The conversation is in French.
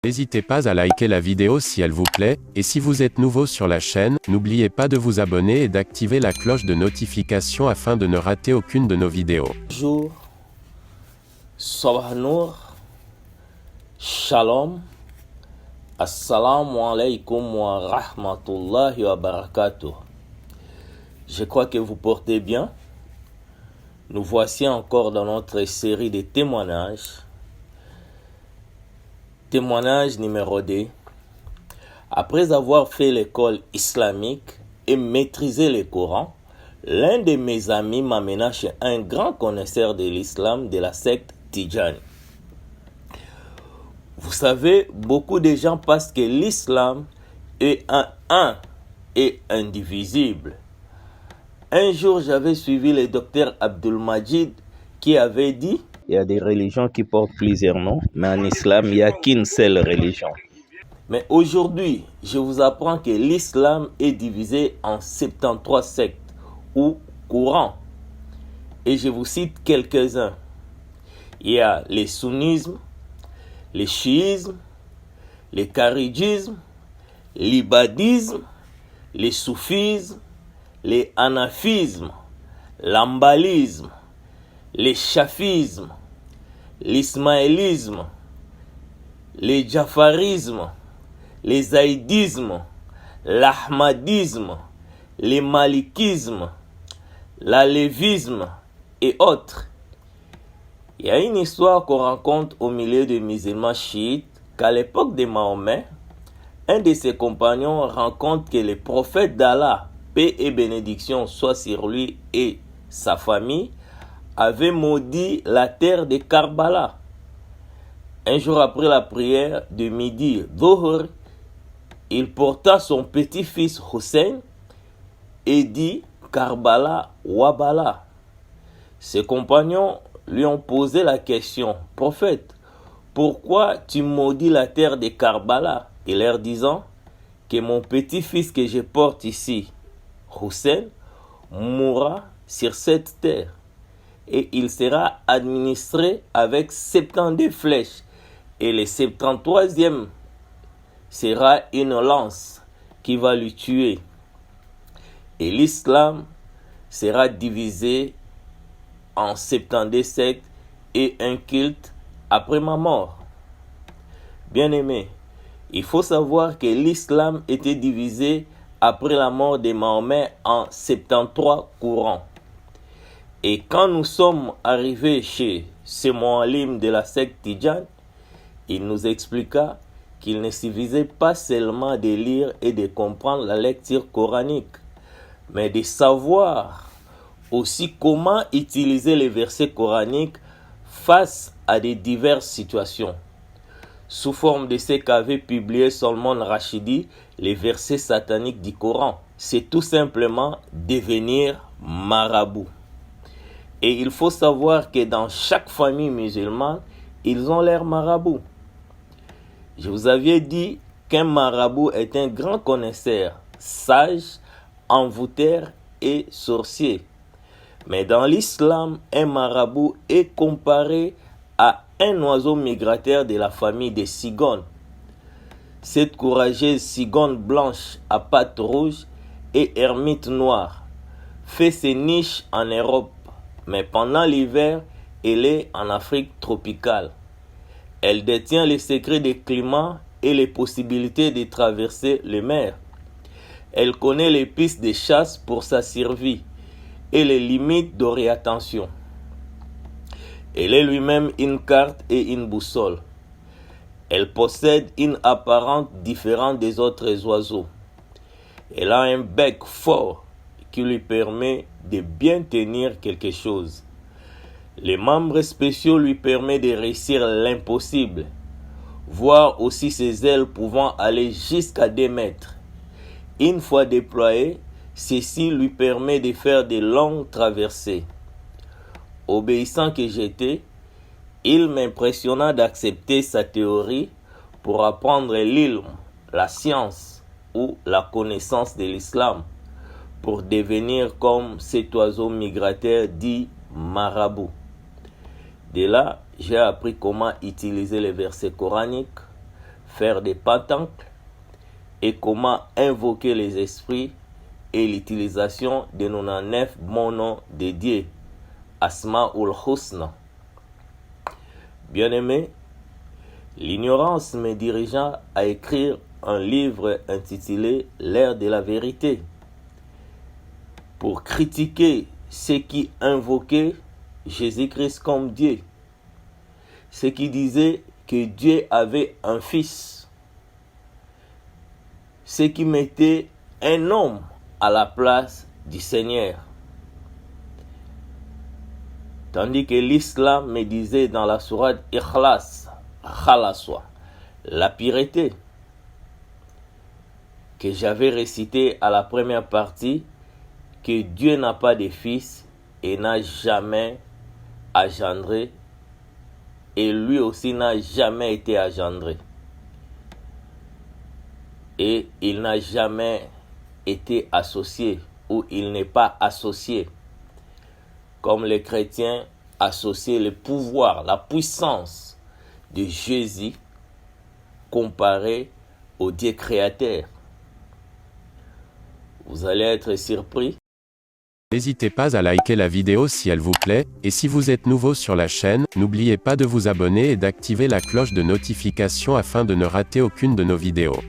N'hésitez pas à liker la vidéo si elle vous plaît, et si vous êtes nouveau sur la chaîne, n'oubliez pas de vous abonner et d'activer la cloche de notification afin de ne rater aucune de nos vidéos. Bonjour, Sabah Nour, Shalom, Assalamu alaikum wa rahmatullahi wa barakatuh. Je crois que vous portez bien. Nous voici encore dans notre série de témoignages. Témoignage numéro 2. Après avoir fait l'école islamique et maîtrisé le Coran, l'un de mes amis m'amena chez un grand connaisseur de l'islam de la secte Tidjani. Vous savez, beaucoup de gens pensent que l'islam est un et indivisible. Un jour, j'avais suivi le docteur Abdul-Majid qui avait dit: il y a des religions qui portent plusieurs noms, mais en islam, il n'y a qu'une seule religion. Mais aujourd'hui, je vous apprends que l'islam est divisé en 73 sectes ou courants. Et je vous cite quelques-uns. Il y a le sunnisme, le chiisme, le kharidjisme, l'ibadisme, le soufisme, le hanafisme, l'ambalisme, le chafisme, l'ismaélisme, le jafarisme, le zaïdisme, l'ahmadisme, le malikisme, l'alevisme et autres. Il y a une histoire qu'on rencontre au milieu des musulmans chiites qu'à l'époque de Mahomet, un de ses compagnons rencontre que le prophète d'Allah, paix et bénédiction soient sur lui et sa famille, avait maudit la terre de Karbala. Un jour après la prière de midi, Dhuhr, il porta son petit-fils Hussein et dit: Karbala Wabala. Ses compagnons lui ont posé la question: Prophète, pourquoi tu maudis la terre de Karbala? Et leur disant que mon petit-fils que je porte ici, Hussein, mourra sur cette terre et il sera administré avec 72 flèches et le 73e sera une lance qui va lui tuer. Et l'islam sera divisé en 72 sectes et un culte après ma mort. Bien-aimés, il faut savoir que l'islam était divisé après la mort de Mahomet en 73 courants. Et quand nous sommes arrivés chez ce Moualim de la secte Tidjane, il nous expliqua qu'il ne suffisait pas seulement de lire et de comprendre la lecture coranique, mais de savoir aussi comment utiliser les versets coraniques face à des diverses situations. Sous forme de ce qu'avait publié Salman Rashidi, les versets sataniques du Coran, c'est tout simplement devenir marabout. Et il faut savoir que dans chaque famille musulmane, ils ont leur marabout. Je vous avais dit qu'un marabout est un grand connaisseur, sage, envoûteur et sorcier. Mais dans l'islam, un marabout est comparé à un oiseau migrateur de la famille des cigognes. Cette courageuse cigogne blanche à pattes rouges et ermite noire fait ses niches en Europe, mais pendant l'hiver, elle est en Afrique tropicale. Elle détient les secrets des climats et les possibilités de traverser les mers. Elle connaît les pistes de chasse pour sa survie et les limites d'orientation. Elle est lui-même une carte et une boussole. Elle possède une apparence différente des autres oiseaux. Elle a un bec fort qui lui permet de bien tenir quelque chose. Les membres spéciaux lui permettent de réussir l'impossible, voire aussi ses ailes pouvant aller jusqu'à 2 mètres. Une fois déployées, ceci lui permet de faire de longues traversées. Obéissant que j'étais, il m'impressionna d'accepter sa théorie pour apprendre l'ilm, la science ou la connaissance de l'islam, pour devenir comme cet oiseau migrateur dit marabout. De là, j'ai appris comment utiliser les versets coraniques, faire des pentacles et comment invoquer les esprits et l'utilisation de 99 bons noms dédiés, Asma'ul Husna. Bien-aimé, l'ignorance me dirigea à écrire un livre intitulé L'ère de la vérité pour critiquer ceux qui invoquaient Jésus-Christ comme Dieu, ceux qui disaient que Dieu avait un fils, ceux qui mettaient un homme à la place du Seigneur. Tandis que l'islam me disait dans la sourate Ikhlas, Khalaswa, la pureté, que j'avais récité à la première partie, que Dieu n'a pas de fils et n'a jamais engendré, et lui aussi n'a jamais été engendré. Et il n'a jamais été associé, ou il n'est pas associé, comme les chrétiens associent le pouvoir, la puissance de Jésus comparé au Dieu créateur. Vous allez être surpris. N'hésitez pas à liker la vidéo si elle vous plaît, et si vous êtes nouveau sur la chaîne, n'oubliez pas de vous abonner et d'activer la cloche de notification afin de ne rater aucune de nos vidéos.